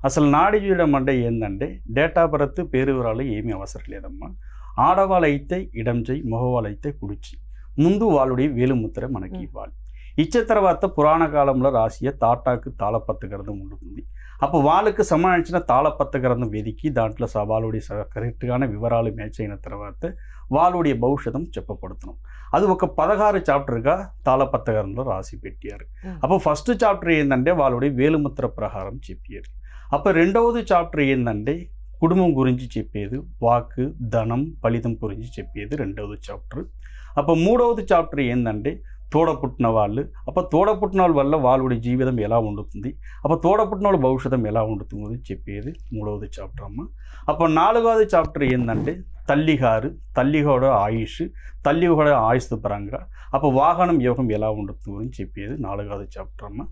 అసలు నాడి చూడడం అంటే ఏంటంటే డేట్ ఆఫ్ బర్త్ పేరు వివరాలు ఏమీ అవసరం లేదమ్మా. ఆడవాళ్ళైతే ఇడం చెయ్యి, మగవాళ్ళైతే కుడిచి, ముందు వాళ్ళుడి వేలుముద్ర మనకి ఇవ్వాలి. ఇచ్చే తర్వాత పురాణ కాలంలో రాసియ తాటాకు తాళపత్ర గ్రంథం ఉంటుంది. అప్పుడు వాళ్ళకి సంబంధించిన తాళపత్ర గ్రంథం వెదికి దాంట్లో వాళ్ళుడి కరెక్ట్గానే వివరాలు మ్యాచ్ అయిన తర్వాత వాళ్ళుడి భవిష్యత్తం చెప్పబడుతున్నాం. అది ఒక 16 చాప్టర్గా తాళపత్ర గ్రంథంలో రాసి పెట్టారు. అప్పుడు ఫస్ట్ చాప్టర్ ఏంటంటే వాళ్ళుడి వేలుముద్ర ప్రహారం చెప్పారు. అప్పుడు రెండవది చాప్టర్ ఏంటంటే కుటుంబం గురించి చెప్పేది, వాక్, ధనం, ఫలితం గురించి చెప్పేది రెండవది చాప్టర్. అప్పుడు మూడవది చాప్టర్ ఏంటంటే తోడపుట్టిన వాళ్ళు, అప్పుడు తోడపుట్టిన వాళ్ళ వల్ల వాళ్ళుడి జీవితం ఎలా ఉండుతుంది, అప్పుడు తోడపుట్టిన వాళ్ళ భవిష్యత్తం ఎలా ఉండుతుంది చెప్పేది మూడవది చాప్టర్ అమ్మ. అప్పుడు నాలుగవది చాప్టర్ ఏంటంటే తల్లిగాడ ఆయుష్, తల్లిగాడ ఆయుష్ పరంగా, అప్పుడు వాహనం యోగం ఎలా ఉండుతుంది గురించి చెప్పేది నాలుగవది చాప్టర్ అమ్మ.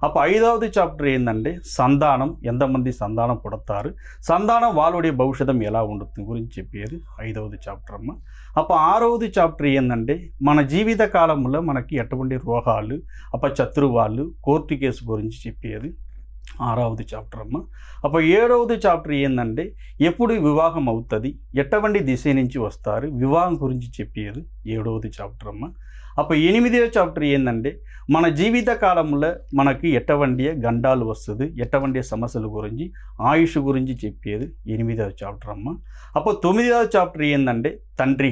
అప్పుడు ఐదవది చాప్టర్ ఏంటంటే సంతానం, ఎంతమంది సంతానం పుడతారు, సంతానం వాళ్ళుడి భవిష్యత్తం ఎలా ఉండుతుంది గురించి చెప్పేది ఐదవది చాప్టర్ అమ్మ. అప్పుడు ఆరవది చాప్టర్ ఏంటంటే మన జీవిత కాలంలో మనకి ఎటువంటి రోగాలు, అప్పుడు శత్రువాళ్ళు, కోర్టు కేసు గురించి చెప్పేది ఆరవది చాప్టర్ అమ్మ. అప్పుడు ఏడవది చాప్టర్ ఏంటంటే ఎప్పుడు వివాహం అవుతుంది, ఎటువంటి దిశ నుంచి వస్తారు, వివాహం గురించి చెప్పేది ఏడవది చాప్టర్ అమ్మ. అప్పుడు ఎనిమిదవ చాప్టర్ ఏంటంటే మన జీవిత కాలంలో మనకి ఎటువంటి గండాలు వస్తుంది, ఎటువంటి సమస్యల గురించి, ఆయుష్ గురించి చెప్పేది ఎనిమిదవ చాప్టర్ అమ్మ. అప్పుడు తొమ్మిదవ చాప్టర్ ఏంటంటే తండ్రి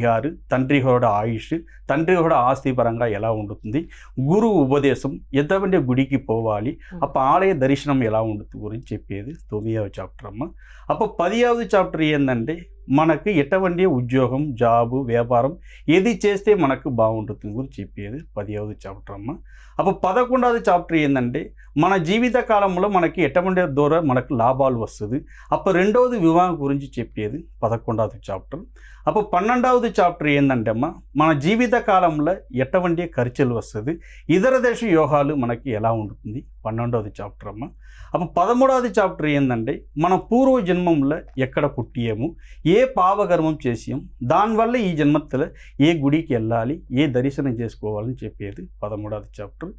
కూడా ఆయుష్, తండ్రి కూడా ఆస్తి పరంగా ఎలా ఉంటుంది, గురువు ఉపదేశం, ఎటువంటి గుడికి పోవాలి, అప్పుడు ఆలయ దర్శనం ఎలా ఉంటుంది గురించి చెప్పేది 9వ చాప్టర్ అమ్మ. అప్పుడు 10వ చాప్టర్ ఏంటంటే మనకి ఎటువంటి ఉద్యోగం, జాబు, వ్యాపారం ఏది చేస్తే మనకు బాగుంటుంది గురించి చెప్పేది 10వ చాప్టర్ అమ్మ. అప్పుడు 11వ చాప్టర్ ఏంటంటే మన జీవిత కాలంలో మనకి ఎటువంటి ద్వారా మనకు లాభాలు వస్తుంది, అప్పుడు రెండవది వివాహం గురించి చెప్పేది 11వ చాప్టర్. అప్పుడు 12వ చాప్టర్ ఏంటంటే అమ్మ మన జీవిత కాలంలో ఎటువంటి ఖర్చులు వస్తుంది, ఇతర దేశ యోగాలు మనకి ఎలా ఉంటుంది 12వ చాప్టర్ అమ్మ. అప్పుడు 13వ చాప్టర్ ఏంటంటే మన పూర్వ జన్మంలో ఎక్కడ పుట్టియాము, ఏ పావకర్మం చేసాం, దానివల్ల ఈ జన్మత్తులో ఏ గుడికి వెళ్ళాలి, ఏ దర్శనం చేసుకోవాలని చెప్పేది 13వ చాప్టర్.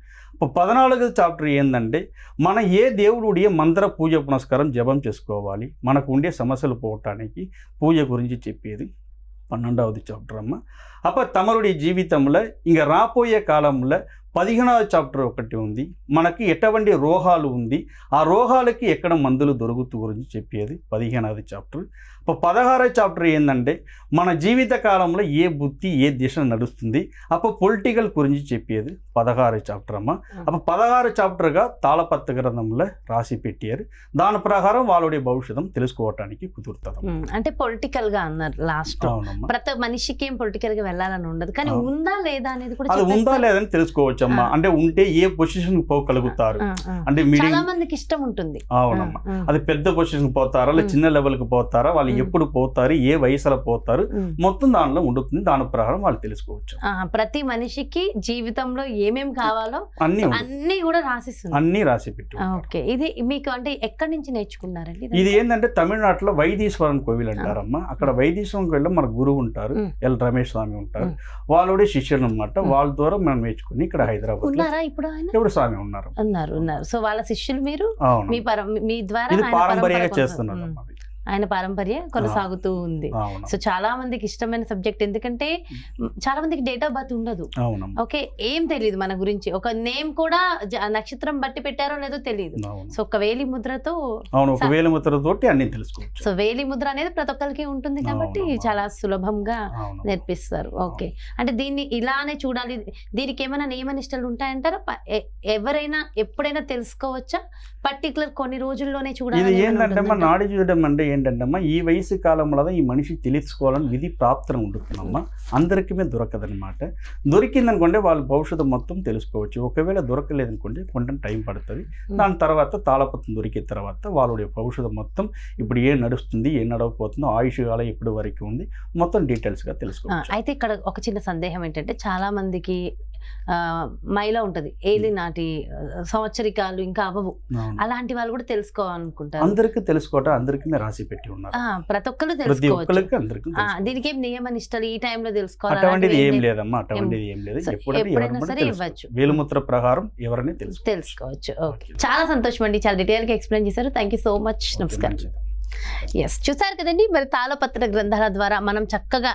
14వ చాప్టర్ ఏంటంటే మన ఏ దేవుడు మంత్ర పూజ పునస్కారం జపం చేసుకోవాలి, మనకు ఉండే సమస్యలు పోవటానికి పూజ గురించి చెప్పేది 12వ చాప్టర్ అమ్మ. అప్పుడు తమరుడి జీవితంలో ఇంకా రాబోయే కాలంలో 15వ చాప్టర్ ఒకటి ఉంది, మనకి ఎటువంటి రోగాలు ఉంది, ఆ రోగాలకి ఎక్కడ మందులు దొరుకుతూ గురించి చెప్పేది 15వ చాప్టర్. ఇప్పుడు 16వ చాప్టర్ ఏంటంటే మన జీవిత కాలంలో ఏ బుద్ధి ఏ దిశ నడుస్తుంది, అప్పుడు పొలిటికల్ గురించి చెప్పేది 16వ చాప్టర్ అమ్మ. అప్పుడు 16వ చాప్టర్గా తాళపత్ర గ్రంథంలో రాసి పెట్టారు. దాని ప్రకారం వాళ్ళుடைய భవిష్యత్తం తెలుసుకోవటానికి కుదురుతుంది. అంటే పొలిటికల్ గా అన్నారు లాస్ట్, ప్రతి మనిషికి ఏం పొలిటికల్ గా వెళ్ళాలని ఉండదు, కానీ ఉందా లేదా అనేది కూడా అది ఉందా లేదని తెలుసుకోవచ్చు అమ్మా. అంటే ఉంటే ఏ పొజిషన్ పోగలుగుతారు అంటే చాలా మందికి ఇష్టం ఉంటుంది. అవునమ్మా, అది పెద్ద పొజిషన్ పోతారా, లేదా చిన్న లెవెల్ కి పోతారా, వాళ్ళు ఎప్పుడు పోతారు, ఏ వయసులో పోతారు, మొత్తం దానిలో ఉంటుంది. దాని ప్రకారం వాళ్ళు తెలుసుకోవచ్చు. ప్రతి మనిషికి జీవితంలో ఏమేమి కావాలో అన్ని కూడా రాసిస్తుంది, అన్ని రాసి పెట్టి. ఓకే, ఇది మీకు అంటే ఎక్కడి నుంచి నేర్చుకున్నారండి? ఇది ఏంటంటే తమిళనాడులో వైదీశ్వరం కోవిల్ అంటారమ్మా. అక్కడ వైదీశ్వరం కోవిల్లో మన గురువు ఉంటారు, ఎల్ రమేష్ స్వామి ఉంటారు, వాళ్ళుడే శిష్యులు అనమాట. వాళ్ళ ద్వారా మనం నేర్చుకుని ఇక్కడ హైదరాబాద్ ఇప్పుడు స్వామి ఉన్నారు. సో వాళ్ళ శిష్యులు మీరు, మీ ద్వారా పారంపర్యంగా చేస్తున్నారు, ఆయన పారంపర్య కొనసాగుతూ ఉంది. సో చాలా మందికి ఇష్టమైన సబ్జెక్ట్, ఎందుకంటే చాలా మందికి డేట్ ఆఫ్ బర్త్ ఉండదు, ఓకే, ఏం తెలియదు మన గురించి, ఒక నేమ్ కూడా నక్షత్రం బట్టి పెట్టారో లేదో తెలియదు. సో ఒక వేలి ముద్రతో అన్ని తెలుసుకోవచ్చు. సో వేలి ముద్ర అనేది ప్రతి ఒక్కరికి ఉంటుంది కాబట్టి చాలా సులభంగా నేర్పిస్తారు. ఓకే, అంటే దీన్ని ఇలానే చూడాలి, దీనికి ఏమైనా నియమ నిష్టలు ఉంటాయంటారా? ఎవరైనా ఎప్పుడైనా తెలుసుకోవచ్చా, పర్టికులర్ కొన్ని రోజుల్లోనే చూడాలి? ఏంటంటే నాడి చూడడం అంటే ఏంటంటమ్మా, ఈ వయసు కాలంలో ఈ మనిషి తెలుసుకోవాలని విధి ప్రాప్తం ఉంటుందమ్మా. అందరికీ దొరకదనమాట. దొరికిందనుకోండి వాళ్ళ భవిష్యత్తు మొత్తం తెలుసుకోవచ్చు. ఒకవేళ దొరకలేదనుకోండి కొంచెం టైం పడుతుంది. దాని తర్వాత తాళపత్రం దొరికిన తర్వాత వాళ్ళ భవిష్యత్తు మొత్తం ఇప్పుడు ఏం నడుస్తుంది, ఏం నడవకపోతుందో, ఆయుష్ కాలం ఎప్పుడు వరకు ఉంది, మొత్తం డీటెయిల్స్గా తెలుసుకోవచ్చు. అయితే ఇక్కడ ఒక చిన్న సందేహం ఏంటంటే చాలా మందికి మైల ఉంటుంది ఏలి నాటి సంవత్సరికాలు ఇంకా అవ్వవు, అవును. అలాంటి వాళ్ళు కూడా తెలుసుకోవాలనుకుంటారు. అందరికీ తెలుసుకోవటం, అందరికీ మీరు రాసి పెట్టి ఉన్నారు. ప్రతి ఒక్కరు ప్రతి తెలుసుకోవచ్చు. ఒక్కరికి అందరికీ దీనికి ఏం నియమ నిష్టలు ఈ టైంలో తెలుసుకోవాలి అటువంటిది అలాంటివి ఏం ఏం లేదమ్మా, అటువంటిది ఏం లేదు. సో ఎప్పుడైనా ఎప్పుడైనా ఎవరైనా సరే తెలుసుకోవచ్చు. ఇవ్వచ్చు. వేలుముద్ర ప్రకారం ఎవరైనా తెలుసుకోవచ్చు. ఓకే, చాలా సంతోషం అండి, చాలా డీటెయిల్ గా ఎక్స్ప్లెయిన్ చేశారు. Thank you so much. నమస్కారం. ఎస్, చూసారు కదండి, మరి తాళపత్ర గ్రంథాల ద్వారా మనం చక్కగా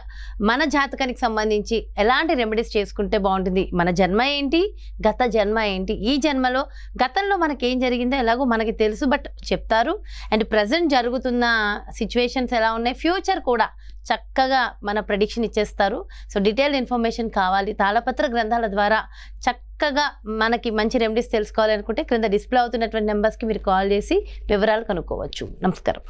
మన జాతకానికి సంబంధించి ఎలాంటి రెమెడీస్ చేసుకుంటే బాగుంటుంది, మన జన్మ ఏంటి, గత జన్మ ఏంటి, ఈ జన్మలో గతంలో మనకి ఏం జరిగిందో ఎలాగో మనకి తెలుసు, బట్ చెప్తారు. అండ్ ప్రజెంట్ జరుగుతున్న సిచ్యువేషన్స్ ఎలా ఉన్నాయి, ఫ్యూచర్ కూడా చక్కగా మన ప్రెడిక్షన్ ఇచ్చేస్తారు. సో డీటెయిల్డ్ ఇన్ఫర్మేషన్ కావాలి, తాళపత్ర గ్రంథాల ద్వారా చక్కగా మనకి మంచి రెమెడీస్ తెలుసుకోవాలనుకుంటే క్రింద డిస్ప్లే అవుతున్నటువంటి నెంబర్స్కి మీరు కాల్ చేసి వివరాలు కనుక్కోవచ్చు. నమస్కారం.